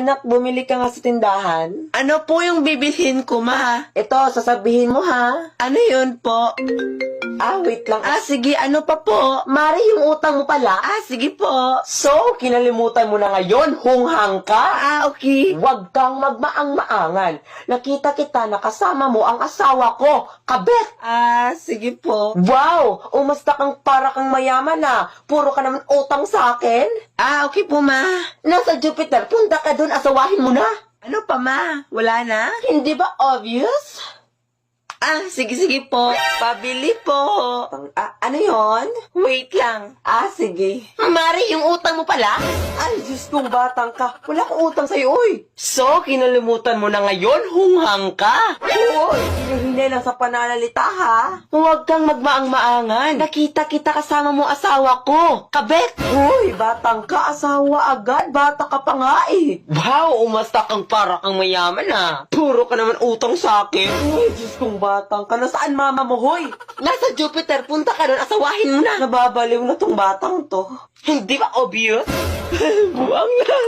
Anak, bumili ka nga sa tindahan. Ano po yung bibilhin ko, ma? Ito, sasabihin mo ha. Ano yun po? Wait lang. Sige, ano pa po? Mari, yung utang mo pala. Sige po. So, kinalimutan mo na ngayon, hunghang ka. Okay. Huwag kang magmaang-maangan. Nakita kita na kasama mo ang asawa ko, kabet. Sige po. Wow! Umasta kang para kang mayaman na. Puro ka naman utang sa akin. Okay po, ma. Nasa Jupiter, punta ka dun, asawahin mo na. Ano pa, ma? Wala na? Hindi ba obvious? Sige po. Pabili po. Ano yon? Wait lang. Sige. Mari, yung utang mo pala? Ay, Diyos kong batang ka. Wala akong utang sa'yo, uy. So, kinalimutan mo na ngayon, hunghang ka? Uy, hinihinay lang sa pananalita, ha? Huwag kang magmaang-maangan. Nakita kita kasama mo asawa ko. Kabet! Uy, batang ka, asawa agad. Bata ka pa nga eh. Wow, umasta kang para kang mayaman Puro ka naman utang sa akin. Uy, Diyos kong batang ka. Nasaan mama mo, hoy? Nasa Jupiter, punta ka doon, asawahin mo na. Nababaliw na tong batang to. Hindi ba obvious? Buwang na.